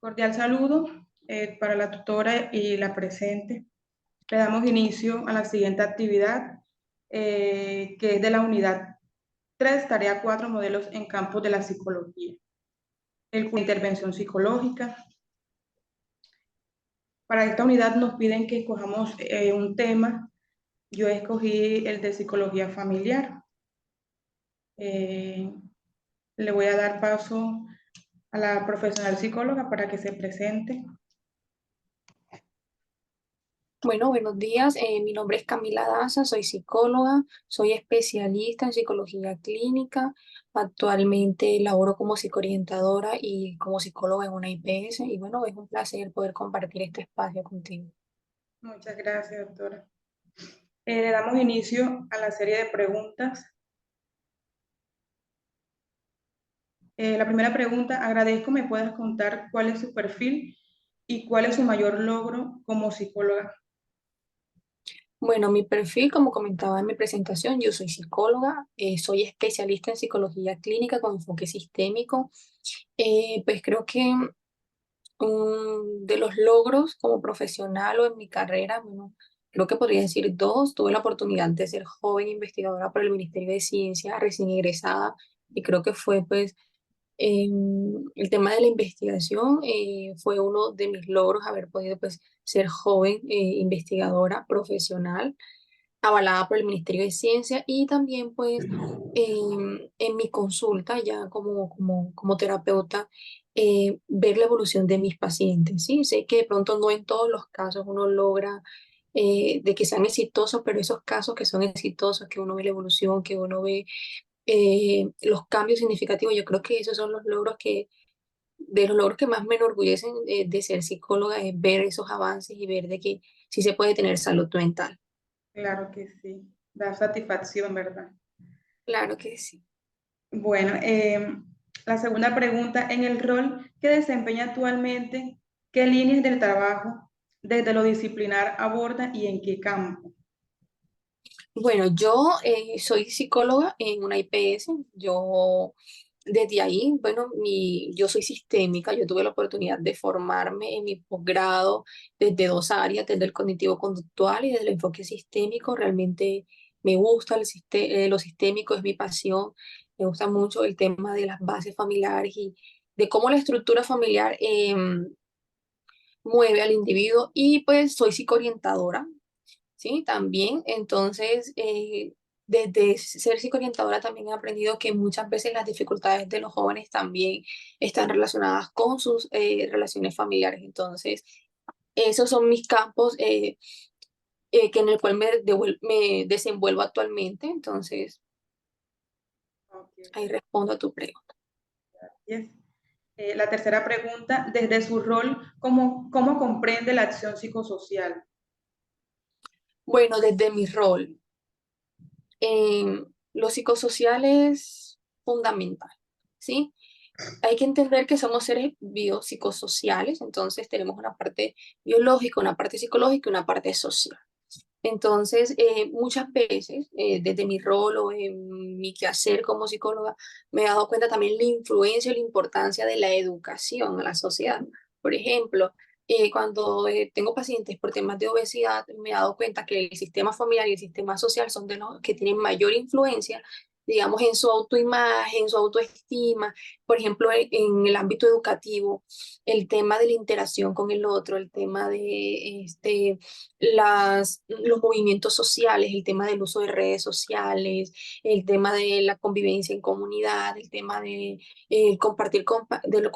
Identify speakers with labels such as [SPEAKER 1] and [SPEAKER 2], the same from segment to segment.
[SPEAKER 1] Cordial saludo para la tutora y la presente. Le damos inicio a la siguiente actividad, que es de la unidad 3, tarea 4, modelos en campos de la psicología. Intervención psicológica. Para esta unidad nos piden que escojamos un tema. Yo escogí el de psicología familiar. Le voy a dar paso a la profesional psicóloga para que se presente.
[SPEAKER 2] Bueno, buenos días. Mi nombre es Camila Daza, soy psicóloga, soy especialista en psicología clínica. Actualmente laboro como psicoorientadora y como psicóloga en una IPS. Y bueno, es un placer poder compartir este espacio contigo.
[SPEAKER 1] Muchas gracias, doctora. Le damos inicio a la serie de preguntas. La primera pregunta, agradezco me puedas contar cuál es su perfil y cuál es su mayor logro como psicóloga.
[SPEAKER 2] Bueno, mi perfil, como comentaba en mi presentación, yo soy psicóloga, soy especialista en psicología clínica con enfoque sistémico. Pues creo que de los logros como profesional o en mi carrera, bueno, creo que podría decir dos. Tuve la oportunidad de ser joven investigadora por el Ministerio de Ciencia, recién egresada, y creo que fue pues el tema de la investigación fue uno de mis logros, haber podido pues ser joven investigadora profesional avalada por el Ministerio de Ciencia y también pues en mi consulta ya como terapeuta, ver la evolución de mis pacientes, ¿sí? Sé que de pronto no en todos los casos uno logra de que sean exitosos, pero esos casos que son exitosos, que uno ve la evolución, que uno ve los cambios significativos, yo creo que esos son los logros de los logros que más me enorgullecen de ser psicóloga, es ver esos avances y ver de que sí se puede tener salud mental.
[SPEAKER 1] Claro que sí, da satisfacción, ¿verdad?
[SPEAKER 2] Claro que sí.
[SPEAKER 1] Bueno, la segunda pregunta, en el rol que desempeña actualmente, ¿qué líneas del trabajo desde lo disciplinar aborda y en qué campo?
[SPEAKER 2] Bueno, yo soy psicóloga en una IPS. Yo desde ahí, bueno, yo soy sistémica. Yo tuve la oportunidad de formarme en mi posgrado desde dos áreas, desde el cognitivo-conductual y desde el enfoque sistémico. Realmente me gusta lo sistémico, es mi pasión. Me gusta mucho el tema de las bases familiares y de cómo la estructura familiar mueve al individuo. Y pues soy psicoorientadora. ¿Sí? También, entonces, desde ser psicoorientadora también he aprendido que muchas veces las dificultades de los jóvenes también están relacionadas con sus relaciones familiares. Entonces, esos son mis campos que en el cual me desenvuelvo actualmente. Entonces,
[SPEAKER 1] Ok,
[SPEAKER 2] ahí respondo a tu pregunta.
[SPEAKER 1] gracias. La tercera pregunta, desde su rol, ¿cómo comprende la acción psicosocial?
[SPEAKER 2] Bueno, desde mi rol, lo psicosocial es fundamental, ¿sí? Hay que entender que somos seres biopsicosociales, entonces tenemos una parte biológica, una parte psicológica y una parte social. Entonces, muchas veces, desde mi rol o en mi quehacer como psicóloga, me he dado cuenta también la influencia y la importancia de la educación a la sociedad. Por ejemplo, cuando tengo pacientes por temas de obesidad, me he dado cuenta que el sistema familiar y el sistema social son de los que tienen mayor influencia, digamos, en su autoimagen, en su autoestima. Por ejemplo, en el ámbito educativo, el tema de la interacción con el otro, el tema de los movimientos sociales, el tema del uso de redes sociales, el tema de la convivencia en comunidad, el tema de compartir con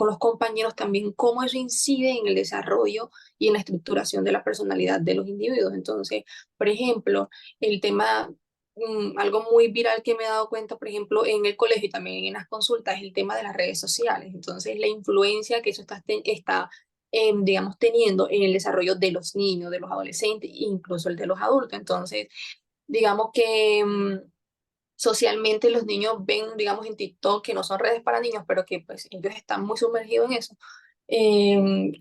[SPEAKER 2] los compañeros también, cómo eso incide en el desarrollo y en la estructuración de la personalidad de los individuos. Entonces, por ejemplo, el tema, algo muy viral que me he dado cuenta, por ejemplo, en el colegio y también en las consultas, es el tema de las redes sociales. Entonces, la influencia que eso está digamos, teniendo en el desarrollo de los niños, de los adolescentes, incluso el de los adultos. Entonces, digamos que socialmente los niños ven, digamos, en TikTok, que no son redes para niños, pero que pues ellos están muy sumergidos en eso,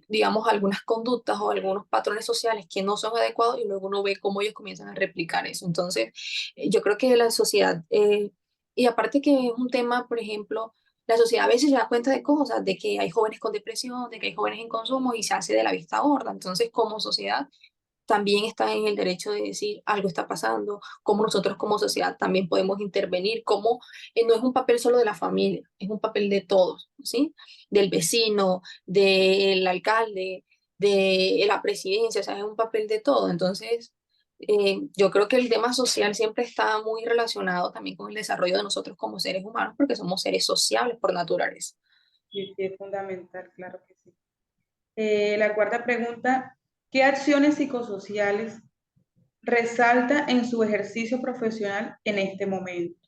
[SPEAKER 2] digamos, algunas conductas o algunos patrones sociales que no son adecuados y luego uno ve cómo ellos comienzan a replicar eso. Entonces, yo creo que la sociedad, y aparte que es un tema, por ejemplo, La sociedad a veces se da cuenta de cosas, de que hay jóvenes con depresión, de que hay jóvenes en consumo y se hace de la vista gorda. Entonces, como sociedad, también está en el derecho de decir algo está pasando, cómo nosotros como sociedad también podemos intervenir, cómo no es un papel solo de la familia, es un papel de todos, ¿sí? Del vecino, del alcalde, de la presidencia, o sea, es un papel de todo. Entonces, yo creo que el tema social siempre está muy relacionado también con el desarrollo de nosotros como seres humanos, porque somos seres sociables por naturaleza.
[SPEAKER 1] Sí, sí, es fundamental, claro que sí. La cuarta pregunta, ¿qué acciones psicosociales resalta en su ejercicio profesional en este momento?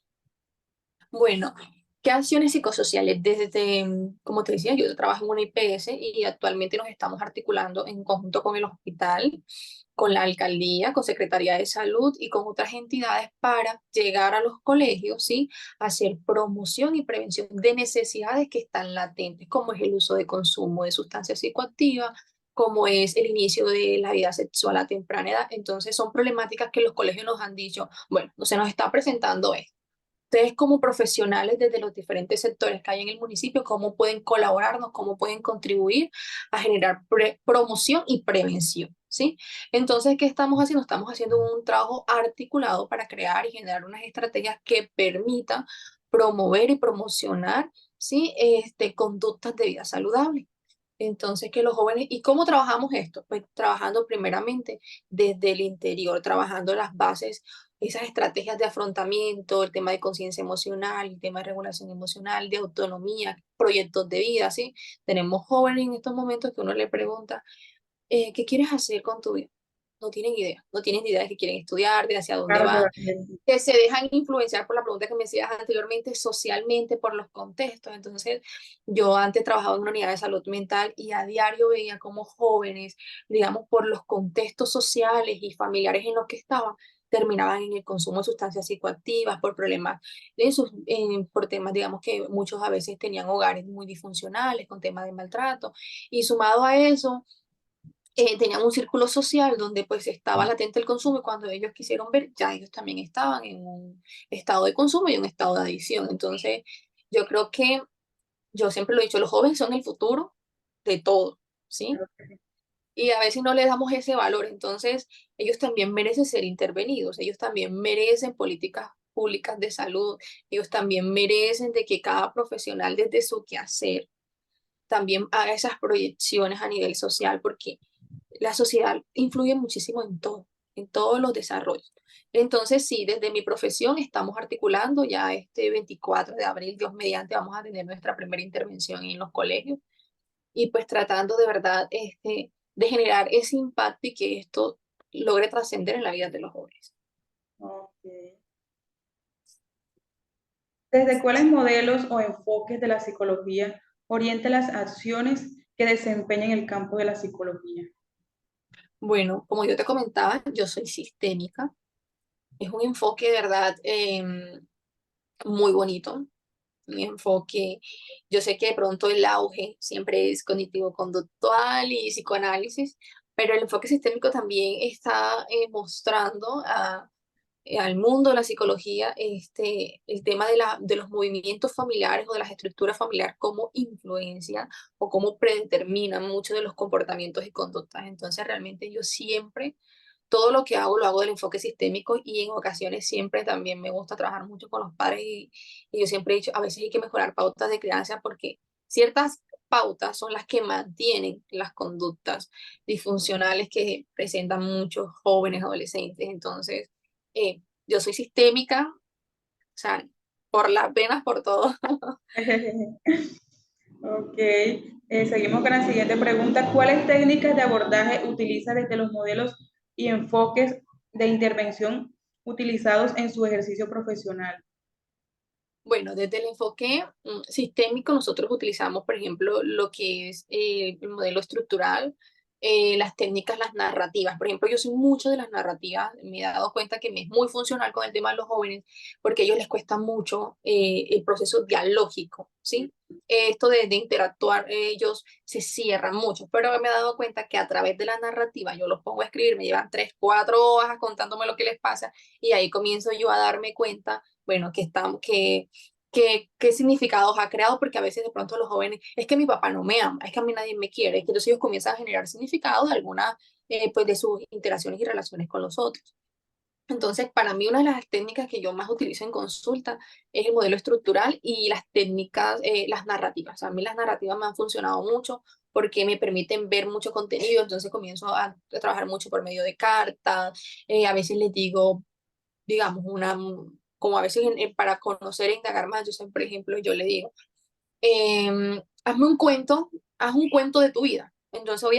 [SPEAKER 2] Bueno, ¿qué acciones psicosociales? Desde, como te decía, yo trabajo en una IPS y actualmente nos estamos articulando en conjunto con el hospital, con la alcaldía, con Secretaría de Salud y con otras entidades para llegar a los colegios, ¿sí? Hacer promoción y prevención de necesidades que están latentes, como es el uso de consumo de sustancias psicoactivas, como es el inicio de la vida sexual a temprana edad. Entonces, son problemáticas que los colegios nos han dicho, bueno, no se nos está presentando esto. Ustedes como profesionales desde los diferentes sectores que hay en el municipio, cómo pueden colaborarnos, cómo pueden contribuir a generar promoción y prevención, ¿sí? Entonces, ¿qué estamos haciendo? Estamos haciendo un trabajo articulado para crear y generar unas estrategias que permitan promover y promocionar, ¿sí? Conductas de vida saludable. Entonces, que los jóvenes, ¿y cómo trabajamos esto? Pues trabajando primeramente desde el interior, trabajando las bases, esas estrategias de afrontamiento, el tema de conciencia emocional, el tema de regulación emocional, de autonomía, proyectos de vida, ¿sí? Tenemos jóvenes en estos momentos que uno le pregunta, ¿qué quieres hacer con tu vida? No tienen idea de qué quieren estudiar, de hacia dónde
[SPEAKER 1] Claro que va
[SPEAKER 2] van,
[SPEAKER 1] a ser.
[SPEAKER 2] que se dejan influenciar por la pregunta que me hacías anteriormente, socialmente, por los contextos. Entonces, yo antes trabajaba en una unidad de salud mental y a diario veía como jóvenes, digamos, por los contextos sociales y familiares en los que estaban, terminaban en el consumo de sustancias psicoactivas por problemas, por temas, digamos, que muchos a veces tenían hogares muy disfuncionales, con temas de maltrato. Y sumado a eso, tenían un círculo social donde pues estaba latente el consumo y cuando ellos quisieron ver, ya ellos también estaban en un estado de consumo y un estado de adicción. Entonces, yo creo que, yo siempre lo he dicho, los jóvenes son el futuro de todo, ¿sí?
[SPEAKER 1] Claro que sí.
[SPEAKER 2] Y a veces no les damos ese valor, entonces ellos también merecen ser intervenidos, ellos también merecen políticas públicas de salud, ellos también merecen de que cada profesional desde su quehacer también haga esas proyecciones a nivel social, porque la sociedad influye muchísimo en todos los desarrollos. Entonces, sí, desde mi profesión estamos articulando ya este 24 de abril, Dios mediante, vamos a tener nuestra primera intervención en los colegios y pues tratando de verdad de generar ese impacto y que esto logre trascender en la vida de los jóvenes.
[SPEAKER 1] Ok. ¿Desde cuáles modelos o enfoques de la psicología orienta las acciones que desempeña en el campo de la psicología?
[SPEAKER 2] Bueno, como yo te comentaba, yo soy sistémica. Es un enfoque de verdad muy bonito, mi enfoque. Yo sé que de pronto el auge siempre es cognitivo-conductual y psicoanálisis, pero el enfoque sistémico también está mostrando al mundo de la psicología el tema de los movimientos familiares o de las estructuras familiares, cómo influencian o cómo predeterminan muchos de los comportamientos y conductas. Entonces, realmente yo siempre todo lo que hago lo hago del enfoque sistémico y en ocasiones siempre también me gusta trabajar mucho con los padres y yo siempre he dicho, a veces hay que mejorar pautas de crianza porque ciertas pautas son las que mantienen las conductas disfuncionales que presentan muchos jóvenes adolescentes. Entonces, yo soy sistémica, o sea, por las venas, por todo.
[SPEAKER 1] Ok, seguimos con la siguiente pregunta. ¿Cuáles técnicas de abordaje utiliza desde los modelos y enfoques de intervención utilizados en su ejercicio profesional?
[SPEAKER 2] Bueno, desde el enfoque sistémico, nosotros utilizamos, por ejemplo, lo que es el modelo estructural, las técnicas, las narrativas. Por ejemplo, yo soy mucho de las narrativas, me he dado cuenta que me es muy funcional con el tema de los jóvenes, porque a ellos les cuesta mucho el proceso dialógico, ¿sí? Esto de interactuar, ellos se cierran mucho, pero me he dado cuenta que a través de la narrativa yo los pongo a escribir, me llevan 3, 4 hojas contándome lo que les pasa y ahí comienzo yo a darme cuenta, bueno, que estamos, que qué significados ha creado, porque a veces de pronto los jóvenes, es que mi papá no me ama, es que a mí nadie me quiere, es que entonces ellos comienzan a generar significados de alguna, pues de sus interacciones y relaciones con los otros. Entonces, para mí una de las técnicas que yo más utilizo en consulta es el modelo estructural y las técnicas, las narrativas. A mí las narrativas me han funcionado mucho porque me permiten ver mucho contenido, entonces comienzo a trabajar mucho por medio de cartas, a veces les digo, digamos, como a veces para conocer e indagar más, yo sé, por ejemplo, yo le digo, hazme un cuento, haz un cuento de tu vida. Entonces,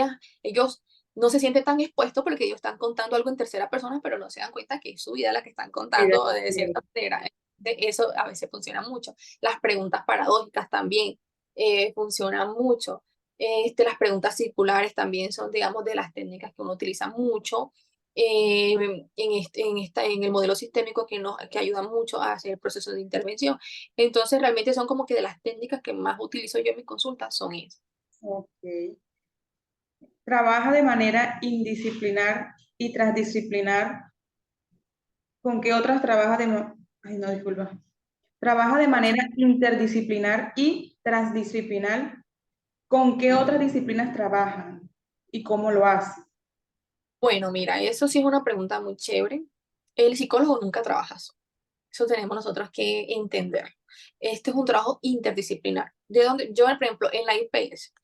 [SPEAKER 2] ellos no se sienten tan expuestos porque ellos están contando algo en tercera persona, pero no se dan cuenta que es su vida la que están contando de cierta manera. Eso a veces funciona mucho. Las preguntas paradójicas también funcionan mucho. Las preguntas circulares también son, digamos, de las técnicas que uno utiliza mucho en el modelo sistémico que ayuda mucho a hacer el proceso de intervención. Entonces, realmente son como que de las técnicas que más utilizo yo en mis consultas son esas.
[SPEAKER 1] Ok. Trabaja de manera indisciplinar y transdisciplinar. ¿Con qué otras trabaja Ay, no, disculpa. Trabaja de manera interdisciplinar y transdisciplinar. ¿Con qué otras disciplinas trabajan y cómo lo hace?
[SPEAKER 2] Bueno, mira, eso sí es una pregunta muy chévere. El psicólogo nunca trabaja solo. Eso tenemos nosotros que entender. Este es un trabajo interdisciplinar. De donde yo, por ejemplo, en la IPS,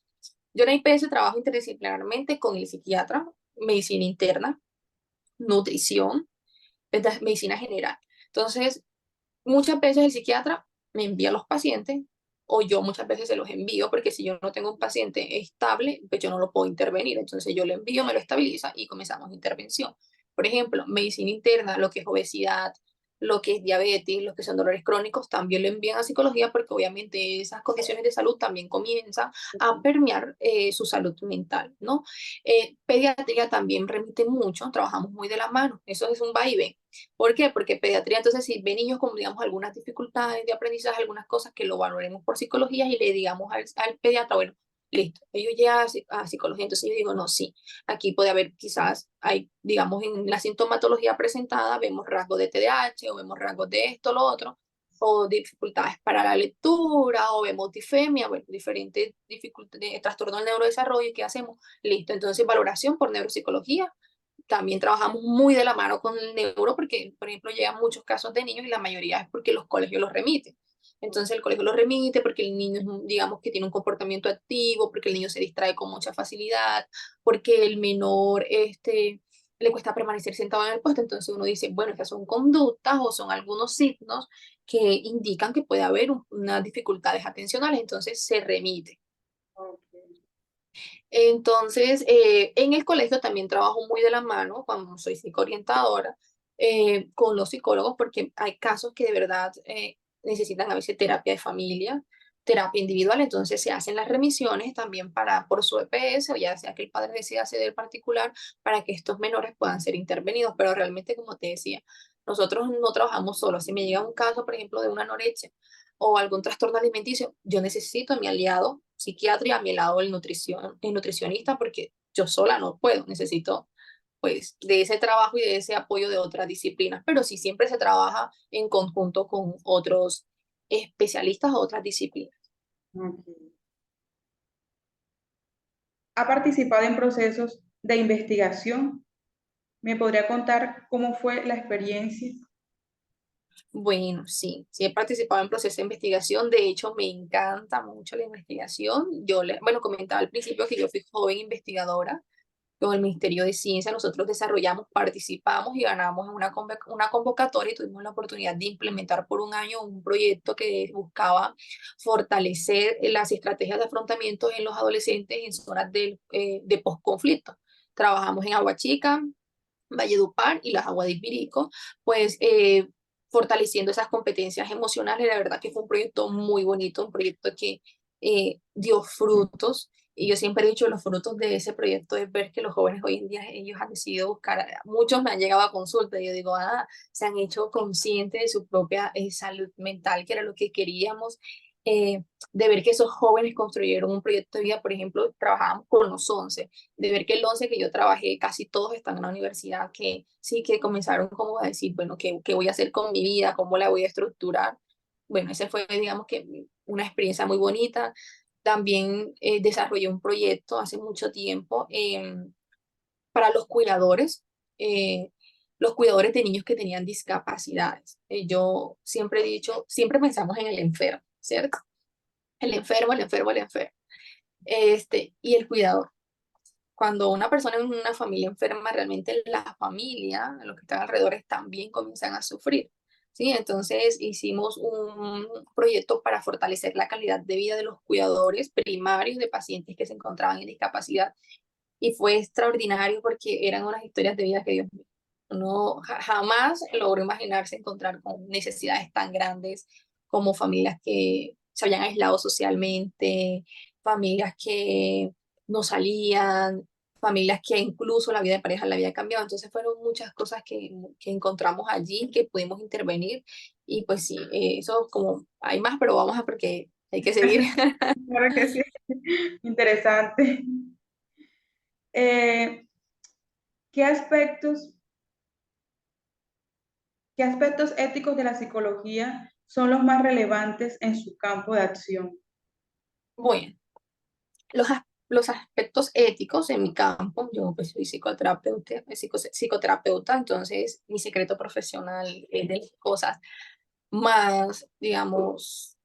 [SPEAKER 2] yo en la IPS trabajo interdisciplinarmente con el psiquiatra, medicina interna, nutrición, medicina general. Entonces, muchas veces el psiquiatra me envía a los pacientes o yo muchas veces se los envío porque si yo no tengo un paciente estable, pues yo no lo puedo intervenir. Entonces yo le envío, me lo estabiliza y comenzamos intervención. Por ejemplo, medicina interna, lo que es obesidad, lo que es diabetes, lo que son dolores crónicos, también lo envían a psicología porque obviamente esas condiciones de salud también comienzan a permear su salud mental, ¿no? Pediatría también remite mucho, trabajamos muy de la mano, eso es un vaivén. ¿Por qué? Porque pediatría, entonces, si ve niños con, digamos, algunas dificultades de aprendizaje, algunas cosas que lo valoremos por psicología y le digamos al pediatra, bueno, listo, ellos llegan a psicología, entonces yo digo, no, sí, aquí puede haber quizás, hay, digamos, en la sintomatología presentada, vemos rasgos de TDAH o vemos rasgos de esto, lo otro, o dificultades para la lectura, o vemos disfemia, bueno, diferentes dificultades, trastornos del neurodesarrollo, ¿y qué hacemos? Listo, entonces valoración por neuropsicología, también trabajamos muy de la mano con el neuro porque, por ejemplo, llegan muchos casos de niños y la mayoría es porque los colegios los remiten. Entonces el colegio los remite porque el niño, digamos, que tiene un comportamiento activo, porque el niño se distrae con mucha facilidad, porque el menor le cuesta permanecer sentado en el puesto. Entonces uno dice, bueno, estas son conductas o son algunos signos que indican que puede haber unas dificultades atencionales. Entonces se remite. Entonces, en el colegio también trabajo muy de la mano, cuando soy psicoorientadora, con los psicólogos, porque hay casos que de verdad necesitan a veces terapia de familia, terapia individual, entonces se hacen las remisiones también por su EPS, o ya sea que el padre decida acceder particular, para que estos menores puedan ser intervenidos, pero realmente, como te decía, nosotros no trabajamos solos. Si me llega un caso, por ejemplo, de una anorexia, o algún trastorno alimenticio, yo necesito a mi aliado psiquiatra y a mi lado el nutricionista porque yo sola no puedo, necesito pues de ese trabajo y de ese apoyo de otras disciplinas, pero sí siempre se trabaja en conjunto con otros especialistas o otras disciplinas.
[SPEAKER 1] Ok. ¿Ha participado en procesos de investigación? ¿Me podría contar cómo fue la experiencia?
[SPEAKER 2] Bueno, sí, sí he participado en procesos de investigación, de hecho me encanta mucho la investigación. Bueno, comentaba al principio que yo fui joven investigadora con el Ministerio de Ciencia, nosotros desarrollamos, participamos y ganamos en una convocatoria y tuvimos la oportunidad de implementar por un año un proyecto que buscaba fortalecer las estrategias de afrontamiento en los adolescentes en zonas de posconflicto. Trabajamos en Aguachica, Valledupar y las Aguas de Ibirico, pues fortaleciendo esas competencias emocionales. La verdad que fue un proyecto muy bonito, un proyecto que dio frutos. Y yo siempre he dicho, los frutos de ese proyecto es ver que los jóvenes hoy en día, ellos han decidido buscar, muchos me han llegado a consulta y yo digo, se han hecho conscientes de su propia salud mental, que era lo que queríamos, eh, de ver que esos jóvenes construyeron un proyecto de vida. Por ejemplo, trabajábamos con los 11, de ver que el 11 que yo trabajé, casi todos están en la universidad, que sí, que comenzaron como a decir, bueno, ¿qué voy a hacer con mi vida? ¿Cómo la voy a estructurar? bueno, ese fue, digamos que una experiencia muy bonita. También desarrollé un proyecto hace mucho tiempo para eh, los cuidadores de niños que tenían discapacidades. Yo siempre he dicho, siempre pensamos en el enfermo, ¿cierto? El enfermo, el enfermo, el enfermo. Y el cuidador. Cuando una persona en una familia enferma, realmente la familia, los que están alrededor, también comienzan a sufrir. ¿Sí? Entonces hicimos un proyecto para fortalecer la calidad de vida de los cuidadores primarios de pacientes que se encontraban en discapacidad y fue extraordinario porque eran unas historias de vida que Dios mío, uno jamás logró imaginarse encontrar con necesidades tan grandes como familias que se habían aislado socialmente, familias que no salían, familias que incluso la vida de pareja la había cambiado. Entonces fueron muchas cosas que encontramos allí, que pudimos intervenir y pues sí, eso como hay más, pero vamos a porque hay que seguir.
[SPEAKER 1] Claro que sí, interesante. Eh, ¿qué aspectos, qué aspectos éticos de la psicología son los más relevantes en su campo de acción?
[SPEAKER 2] Bueno. Los aspectos éticos en mi campo, yo pues soy psicoterapeuta, psicoterapeuta, entonces mi secreto profesional es de las cosas más, digamos,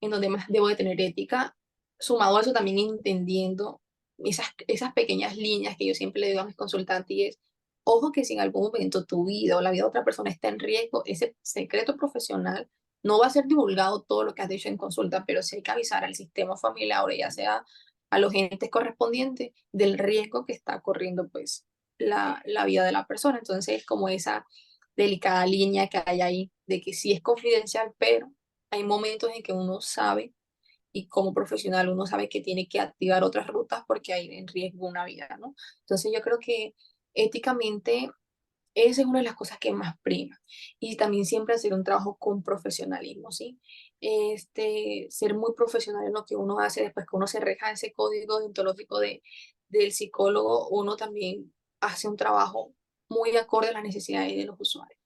[SPEAKER 2] en donde más debo de tener ética, sumado a eso también entendiendo esas pequeñas líneas que yo siempre le digo a mis consultantes y es, ojo que si en algún momento tu vida o la vida de otra persona está en riesgo, ese secreto profesional no va a ser divulgado todo lo que has dicho en consulta, pero sí hay que avisar al sistema familiar, o ya sea a los entes correspondientes, del riesgo que está corriendo pues la vida de la persona. Entonces, como esa delicada línea que hay ahí de que sí es confidencial, pero hay momentos en que uno sabe y como profesional uno sabe que tiene que activar otras rutas porque hay en riesgo una vida, ¿no? Entonces yo creo que éticamente esa es una de las cosas que más prima. Y también siempre hacer un trabajo con profesionalismo, ¿sí? Ser muy profesional en lo que uno hace después que uno se reja ese código deontológico del psicólogo, uno también hace un trabajo muy acorde a las necesidades de los usuarios.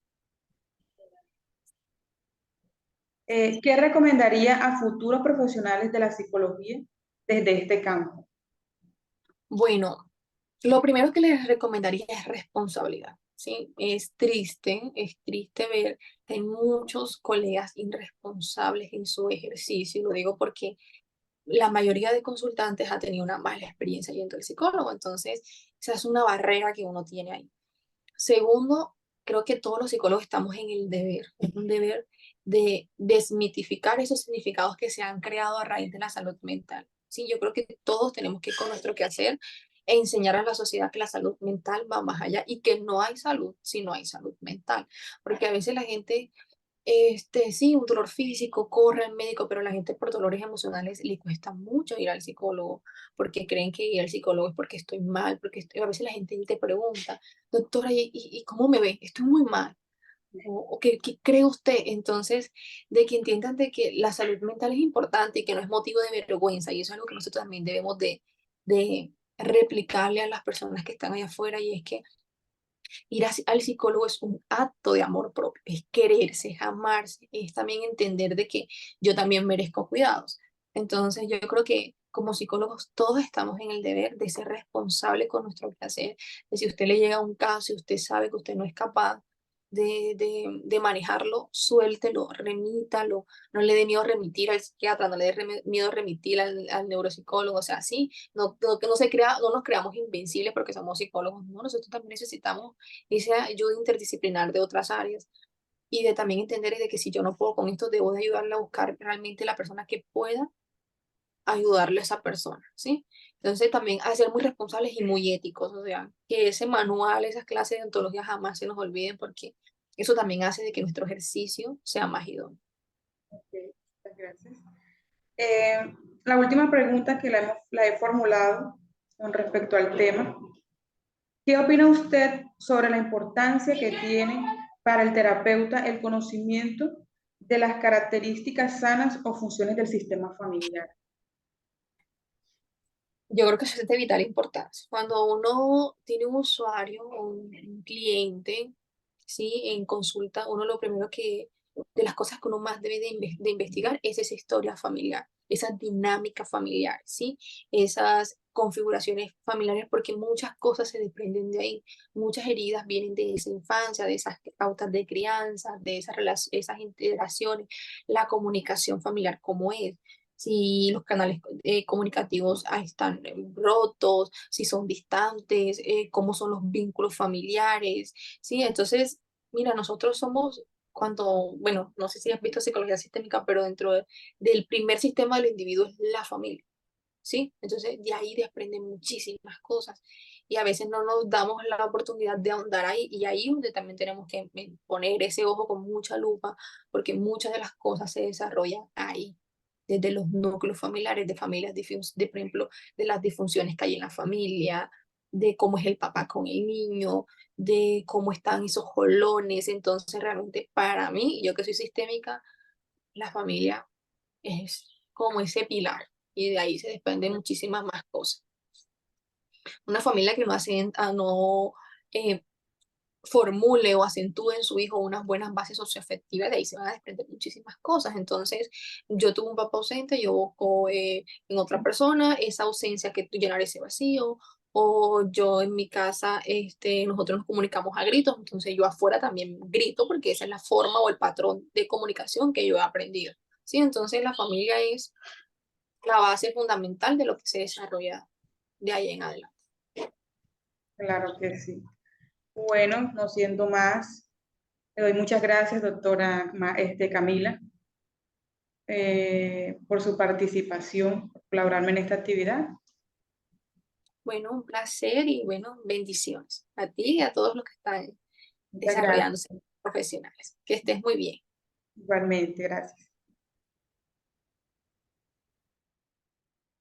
[SPEAKER 1] ¿Qué recomendaría a futuros profesionales de la psicología desde este campo?
[SPEAKER 2] Bueno, lo primero que les recomendaría es responsabilidad, ¿sí? Es triste ver que hay muchos colegas irresponsables en su ejercicio, y lo digo porque la mayoría de consultantes ha tenido una mala experiencia yendo al psicólogo, entonces esa es una barrera que uno tiene ahí. Segundo, creo que todos los psicólogos estamos en el deber, es un deber de desmitificar esos significados que se han creado a raíz de la salud mental. Sí, yo creo que todos tenemos que ir con nuestro quehacer e enseñar a la sociedad que la salud mental va más allá y que no hay salud si no hay salud mental. Porque a veces la gente sí, un dolor físico, corre al médico, pero a la gente por dolores emocionales le cuesta mucho ir al psicólogo, porque creen que ir al psicólogo es porque estoy mal, a veces la gente te pregunta, doctora, ¿y cómo me ve? Estoy muy mal. ¿O qué cree usted? Entonces, de que entiendan de que la salud mental es importante y que no es motivo de vergüenza, y eso es algo que nosotros también debemos de replicarle a las personas que están allá afuera, y es que al psicólogo es un acto de amor propio, es quererse, es amarse, es también entender de que yo también merezco cuidados. Entonces yo creo que como psicólogos todos estamos en el deber de ser responsables con nuestro quehacer, de si usted le llega un caso y usted sabe que usted no es capaz de manejarlo, suéltelo, remítalo, no le dé miedo remitir al psiquiatra, no le dé miedo remitir al neuropsicólogo, o sea, sí, que no no nos creamos invencibles porque somos psicólogos, no, nosotros también necesitamos esa ayuda interdisciplinar de otras áreas y de también entender de que si yo no puedo con esto, debo de ayudarle a buscar realmente la persona que pueda ayudarle a esa persona, ¿sí? Entonces también a ser muy responsables y muy éticos, o sea, que ese manual, esas clases de ontología jamás se nos olviden porque eso también hace de que nuestro ejercicio sea más idóneo.
[SPEAKER 1] Ok, muchas gracias. Eh, la última pregunta que la he formulado con respecto al tema. ¿Qué opina usted sobre la importancia que tiene para el terapeuta el conocimiento de las características sanas o funciones del sistema familiar?
[SPEAKER 2] Yo creo que eso es de vital importancia. Cuando uno tiene un usuario o un cliente, ¿sí? En consulta, uno lo primero que de las cosas que uno más debe de investigar es esa historia familiar, esa dinámica familiar, ¿sí? Esas configuraciones familiares, porque muchas cosas se desprenden de ahí, muchas heridas vienen de esa infancia, de esas pautas de crianza, de esas integraciones, la comunicación familiar, cómo es. Si los canales comunicativos están rotos, si son distantes, cómo son los vínculos familiares, ¿sí? Entonces, mira, nosotros somos bueno, no sé si has visto psicología sistémica, pero del primer sistema del individuo es la familia, ¿sí? Entonces, de ahí desprenden muchísimas cosas y a veces no nos damos la oportunidad de ahondar ahí y ahí es donde también tenemos que poner ese ojo con mucha lupa, porque muchas de las cosas se desarrollan ahí, desde los núcleos familiares, de familias, por ejemplo, de las disfunciones que hay en la familia, de cómo es el papá con el niño, de cómo están esos jolones. Entonces, realmente para mí, yo que soy sistémica, la familia es como ese pilar y de ahí se desprenden muchísimas más cosas. Una familia que no eh, formule o acentúe en su hijo unas buenas bases socioafectivas, de ahí se van a desprender muchísimas cosas. Entonces, yo tuve un papá ausente, yo busco en otra persona esa ausencia que llenar ese vacío, o yo en mi casa, nosotros nos comunicamos a gritos, entonces yo afuera también grito porque esa es la forma o el patrón de comunicación que yo he aprendido. Sí, entonces la familia es la base fundamental de lo que se desarrolla de ahí en adelante.
[SPEAKER 1] Claro que sí. Bueno, no siendo más, le doy muchas gracias, doctora Camila, por su participación, por colaborarme en esta actividad.
[SPEAKER 2] Bueno, un placer y bueno, bendiciones a ti y a todos los que están
[SPEAKER 1] Muchas gracias.
[SPEAKER 2] desarrollándose profesionales. Que estés muy bien.
[SPEAKER 1] Igualmente, gracias.